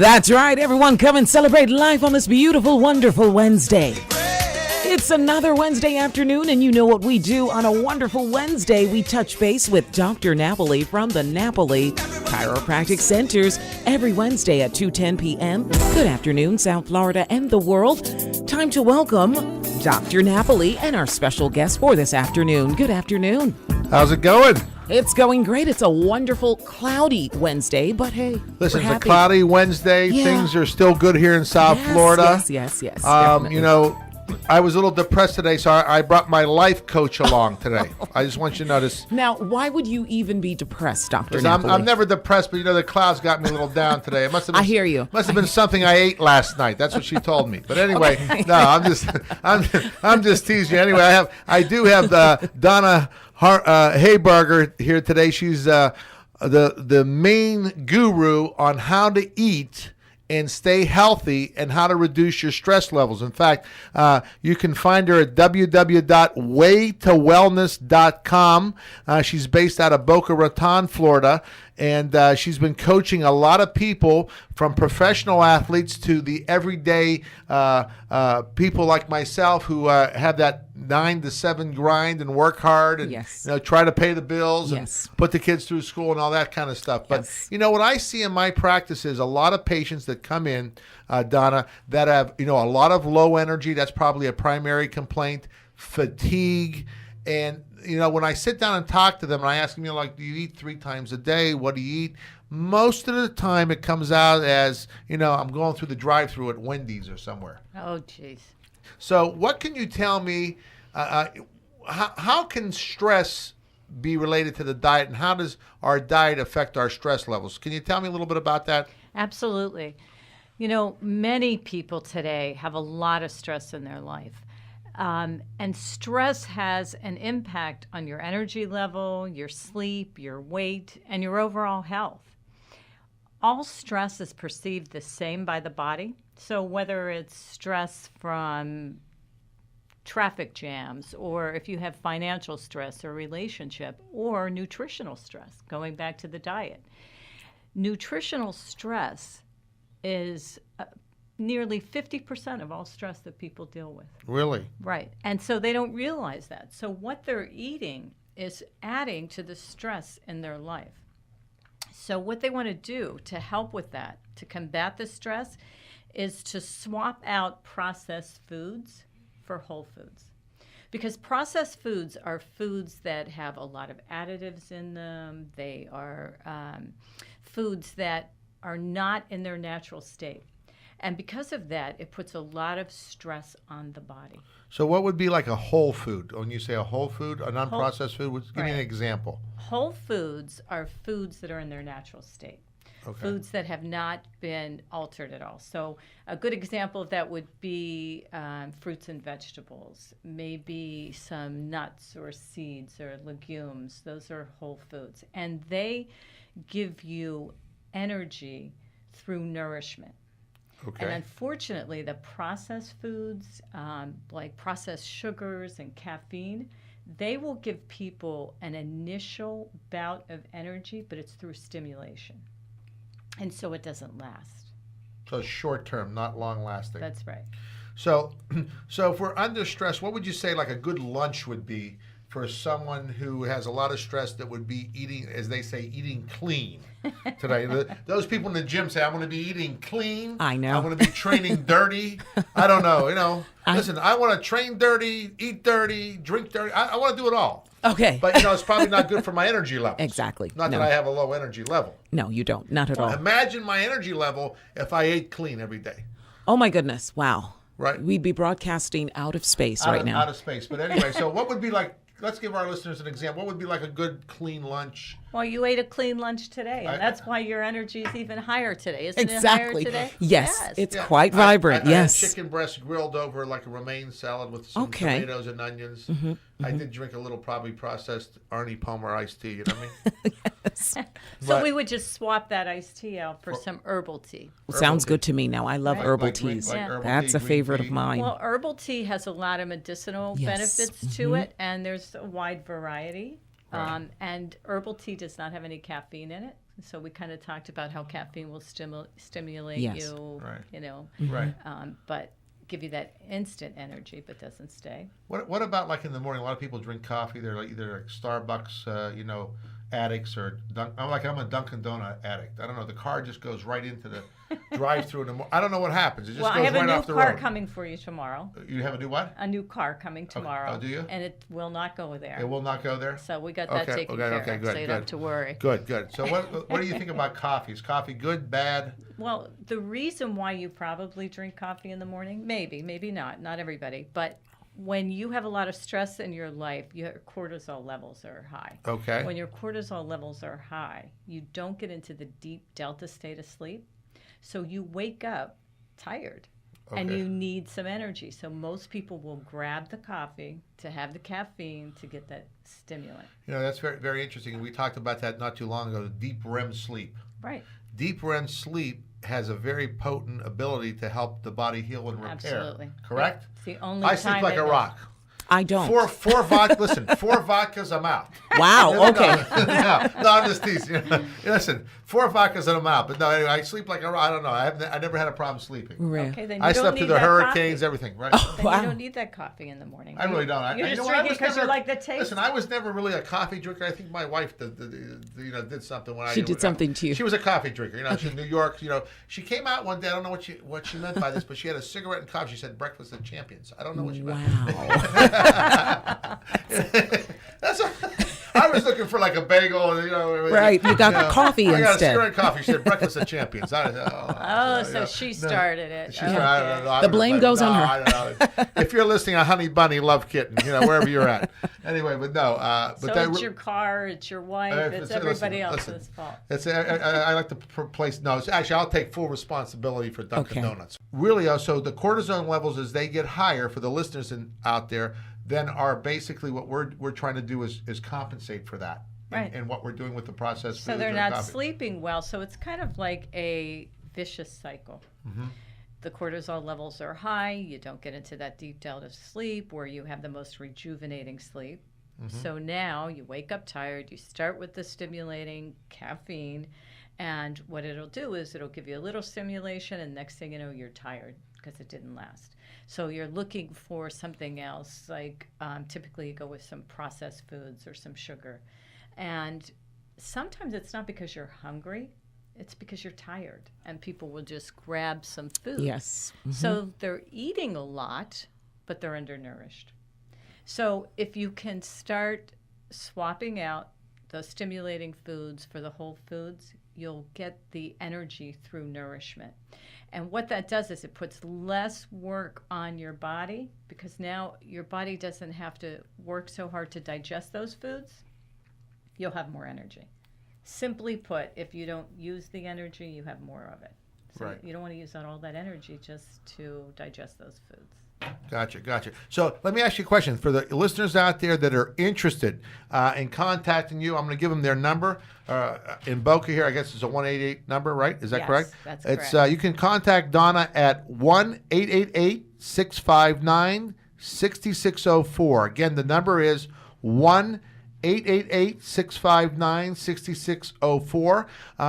That's right, everyone. Come and celebrate life on this beautiful, wonderful Wednesday. It's another Wednesday afternoon, and you know what we do on a wonderful Wednesday. We touch base with Dr. Napoli from the Napoli Chiropractic Centers every Wednesday at 2:10 p.m. Good afternoon, South Florida and the world. Time to welcome Dr. Napoli and our special guest for this afternoon. Good afternoon. How's it going? It's going great. It's a wonderful, cloudy Wednesday, but hey, Listen, we're it's a cloudy Wednesday. Yeah. Things are still good here in South Florida. Yes. You know, I was a little depressed today, so I brought my life coach along today. I just want you to notice. Now, why would you even be depressed, Dr. Because Napoli? I'm never depressed, but you know the clouds got me a little down today. It must have been, I hear you. Must have been something I ate last night. That's what she told me. But anyway, Okay. no, I'm just teasing you. Anyway, I do have Donna Hayberger here today. She's the main guru on how to eat and stay healthy and how to reduce your stress levels. In fact, you can find her at www.waytowellness.com. She's based out of Boca Raton, Florida, and she's been coaching a lot of people, from professional athletes to the everyday people like myself who have that 9 to 7 grind and work hard and Yes. try to pay the bills Yes. and put the kids through school and all that kind of stuff. But Yes. you know what I see in my practice is a lot of patients that come in, Donna, that have a lot of low energy. That's probably a primary complaint, fatigue, and when I sit down and talk to them and I ask them, do you eat 3 times a day? What do you eat? Most of the time it comes out as, I'm going through the drive-through at Wendy's or somewhere. Oh, jeez. So what can you tell me, how can stress be related to the diet, and how does our diet affect our stress levels? Can you tell me a little bit about that? Absolutely. Many people today have a lot of stress in their life. And stress has an impact on your energy level, your sleep, your weight, and your overall health. All stress is perceived the same by the body. So whether it's stress from traffic jams, or if you have financial stress or relationship, or nutritional stress, going back to the diet. Nutritional stress is nearly 50% of all stress that people deal with. Really? Right. And so they don't realize that. So what they're eating is adding to the stress in their life. So what they want to do to help with that, to combat the stress, is to swap out processed foods for whole foods. Because processed foods are foods that have a lot of additives in them. They are foods that are not in their natural state. And because of that, it puts a lot of stress on the body. So what would be like a whole food? When you say a whole food, a non-processed food, give me an example. Whole foods are foods that are in their natural state. Okay. Foods that have not been altered at all. So a good example of that would be fruits and vegetables, maybe some nuts or seeds or legumes. Those are whole foods. And they give you energy through nourishment. Okay. And unfortunately, the processed foods, like processed sugars and caffeine, they will give people an initial bout of energy, but it's through stimulation. And so it doesn't last. So it's short term, not long lasting. That's right. So if we're under stress, what would you say like a good lunch would be for someone who has a lot of stress that would be eating, as they say, eating clean today? Those people in the gym say, I'm going to be eating clean. I know. I'm going to be training dirty. I don't know, Listen, I want to train dirty, eat dirty, drink dirty. I want to do it all. Okay. But, it's probably not good for my energy levels. Exactly. Not No. that I have a low energy level. No, you don't. Not at all. Imagine my energy level if I ate clean every day. Oh, my goodness. Wow. Right. We'd be broadcasting out of space right now. Out of space. But anyway, so what would be like, let's give our listeners an example. What would be like a good clean lunch? Well, you ate a clean lunch today, and that's why your energy is even higher today. Isn't it higher today? Yes. It's quite vibrant. Yes. Yes. I had chicken breast grilled over like a romaine salad with some tomatoes and onions. Mm-hmm. I did drink a little probably processed Arnie Palmer iced tea, you know what I mean? Yes. So we would just swap that iced tea out for some herbal tea. Sounds good to me now. I love herbal teas. herbal That's tea, a favorite green of tea. mine. Well, herbal tea has a lot of medicinal benefits to it, and there's a wide variety. Right. And herbal tea does not have any caffeine in it. So we kind of talked about how caffeine will stimulate Yes. you, Right. you know, Right. but give you that instant energy, but doesn't stay. What about like in the morning? A lot of people drink coffee. They're like either like Starbucks, addicts, or I'm a Dunkin' Donut addict. I don't know. The car just goes right into the drive-through in the morning. I don't know what happens. It just Well, I goes have a right new off the car road. coming for you tomorrow. You have a new what? A new car coming tomorrow. Oh, do you? And it will not go there. It will not go there. So we got that taken care of, good, so you don't have good. to worry. Good. So what do you think about coffee? Is coffee good, bad? Well, the reason why you probably drink coffee in the morning, maybe not everybody, but when you have a lot of stress in your life, your cortisol levels are high. Okay. When your cortisol levels are high, you don't get into the deep delta state of sleep. So you wake up tired and Okay. you need some energy. So most people will grab the coffee to have the caffeine to get that stimulant. That's very, very interesting. We talked about that not too long ago, the deep REM sleep. Right. Deep REM sleep has a very potent ability to help the body heal and repair. Absolutely. Correct? It's the only I time sleep like I a miss. rock. I don't. Four vodka. Listen, 4 vodkas, I'm out. Wow. Okay. No, I'm just teasing. Listen, 4 vodkas and I'm out. But no, anyway, I sleep like a rock. I don't know. I never had a problem sleeping. Right. Okay, then you I don't slept need through the that hurricanes, coffee. everything. Right. Then Wow. you don't need that coffee in the morning. I really don't. You're I just know what, I drinking was because you never- like the taste. Listen, I was never really a coffee drinker. I think my wife did something when She did something to you. She was a coffee drinker. She's in New York. She came out one day. I don't know what she meant by this, but she had a cigarette and coffee. She said breakfast of champions. I don't know what she meant. Wow. I was looking for like a bagel, Right, you got coffee I got a instead. cigarette and coffee. She said breakfast of champions. So she started it. She started, I don't know. I The don't know, blame but goes on her. I don't know. If you're listening, a honey bunny, love kitten, wherever you're at. Anyway, but no. But So that, it's your car, it's your wife, it's everybody else's fault. I like to place. No, actually, I'll take full responsibility for Dunkin' Okay. Donuts. Really, so the cortisone levels, as they get higher, for the listeners out there, then are basically what we're trying to do is compensate for that. Right. And what we're doing with the processed So foods they're and not coffee. sleeping well. So it's kind of like a vicious cycle. Mm-hmm. The cortisol levels are high. You don't get into that deep delta sleep where you have the most rejuvenating sleep. Mm-hmm. So now you wake up tired. You start with the stimulating caffeine. And what it'll do is it'll give you a little stimulation. And next thing you know, you're tired because it didn't last. So you're looking for something else. Like typically you go with some processed foods or some sugar. And sometimes it's not because you're hungry, it's because you're tired. And people will just grab some food. Yes. So they're eating a lot, but they're undernourished. So if you can start swapping out the stimulating foods for the whole foods, you'll get the energy through nourishment. And what that does is it puts less work on your body because now your body doesn't have to work so hard to digest those foods. You'll have more energy. Simply put, if you don't use the energy, you have more of it. So Right. you don't want to use all that energy just to digest those foods. Gotcha. So let me ask you a question. For the listeners out there that are interested in contacting you, I'm going to give them their number. In Boca here, I guess it's a 188 number, right? Is that Yes, correct? that's It's correct. You can contact Donna at 1-888-659-6604. Again, the number is 1-888-659-6604.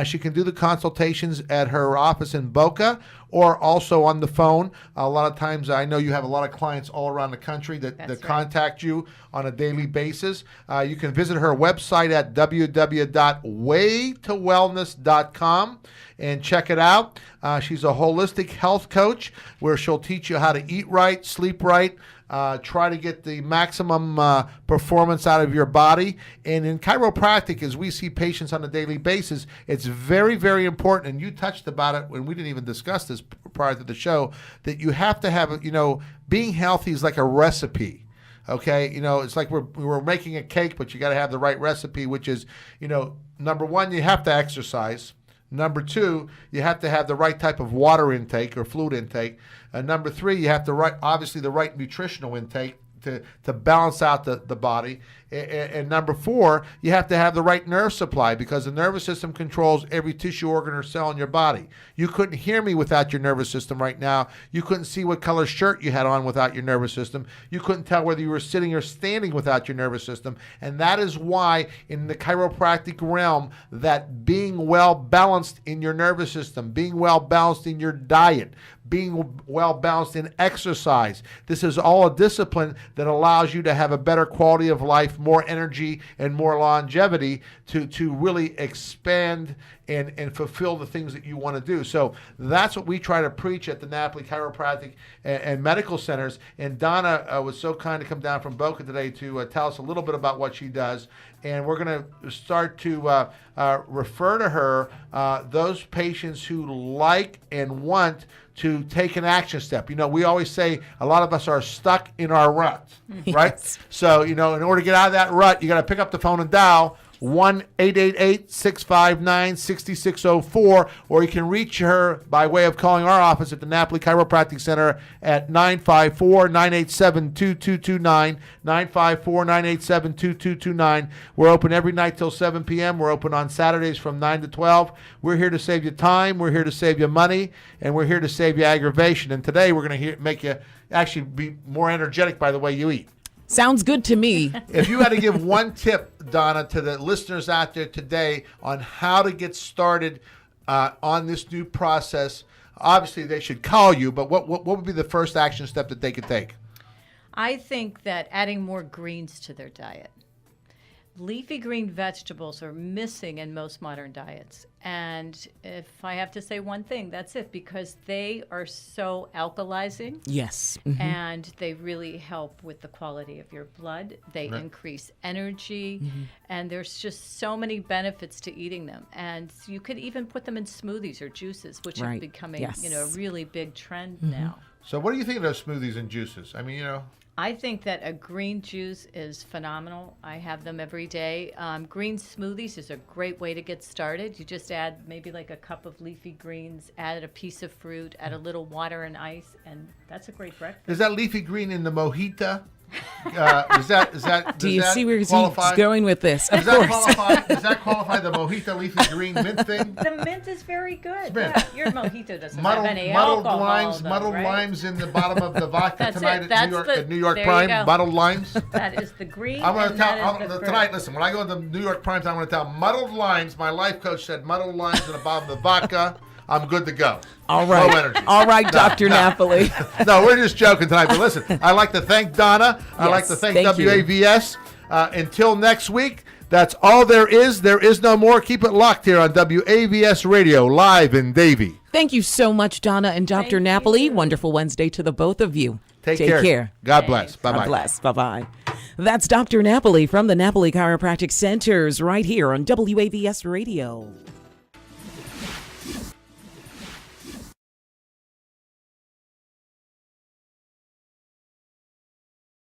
She can do the consultations at her office in Boca or also on the phone. A lot of times, I know you have a lot of clients all around the country that That's right. contact you on a daily basis. You can visit her website at www.waytowellness.com and check it out. She's a holistic health coach where she'll teach you how to eat right, sleep right, try to get the maximum performance out of your body. And in chiropractic, as we see patients on a daily basis, it's very, very important, and you touched about it when we didn't even discuss this prior to the show, that you have to have, being healthy is like a recipe. Okay, it's like we're making a cake, but you got to have the right recipe, which is, number one, you have to exercise. Number two, you have to have the right type of water intake or fluid intake. Number three, you have obviously the right nutritional intake to balance out the body. And number 4, you have to have the right nerve supply, because the nervous system controls every tissue, organ, or cell in your body. You couldn't hear me without your nervous system right now. You couldn't see what color shirt you had on without your nervous system. You couldn't tell whether you were sitting or standing without your nervous system. And that is why in the chiropractic realm, that being well balanced in your nervous system, being well balanced in your diet, being well balanced in exercise. This is all a discipline that allows you to have a better quality of life, more energy, and more longevity to really expand and fulfill the things that you want to do. So that's what we try to preach at the Napoli Chiropractic and Medical Centers. And Donna was so kind to come down from Boca today to tell us a little bit about what she does. And we're going to start to refer to her those patients who like and want to take an action step. You know, we always say a lot of us are stuck in our rut, right? Yes. So, you know, in order to get out of that rut, you got to pick up the phone and dial 1-888-659-6604, or you can reach her by way of calling our office at the Napoli Chiropractic Center at 954-987-2229, 954-987-2229. We're open every night till 7 p.m. We're open on Saturdays from 9 to 12. We're here to save you time, we're here to save you money, and we're here to save you aggravation. And today we're going to make you actually be more energetic by the way you eat. Sounds good to me. If you had to give one tip, Donna, to the listeners out there today on how to get started on this new process, obviously they should call you, but what would be the first action step that they could take? I think that adding more greens to their diet. Leafy green vegetables are missing in most modern diets. And if I have to say one thing, that's it, because they are so alkalizing. Yes. And they really help with the quality of your blood. They increase energy. And there's just so many benefits to eating them. And you could even put them in smoothies or juices, which are becoming, you know, a really big trend now. So what do you think of those smoothies and juices? I mean, you know. I think that a green juice is phenomenal. I have them every day. Green smoothies is a great way to get started. You just add maybe like a cup of leafy greens, add a piece of fruit, add a little water and ice, and that's a great breakfast. Is that leafy green in the mojito? Is that? Do you see where he's qualify? going with this? Of Does that course. qualify? Does that qualify the mojito leafy green mint thing? The mint is very good. Mint. Yeah, your mojito doesn't have any alcohol. Muddled right? limes in the bottom of the vodka That's tonight it. at That's New York there Prime. you go. Muddled limes. That is the green. I'm going to that tell is the tonight. fruit. Listen, when I go to the New York Prime, I'm going to tell muddled limes. My life coach said muddled limes in the bottom of the vodka. I'm good to go. All right. Low energy. All right, Dr. Napoli. No, we're just joking tonight. But listen, I'd like to thank Donna. I'd like to thank thank you. WAVS. Until next week, that's all there is. There is no more. Keep it locked here on WAVS Radio, live in Davie. Thank you so much, Donna and Dr. Thank Napoli. you. Wonderful Wednesday to the both of you. Take care. God bless. Thanks. Bye-bye. God bless. Bye-bye. That's Dr. Napoli from the Napoli Chiropractic Centers right here on WAVS Radio.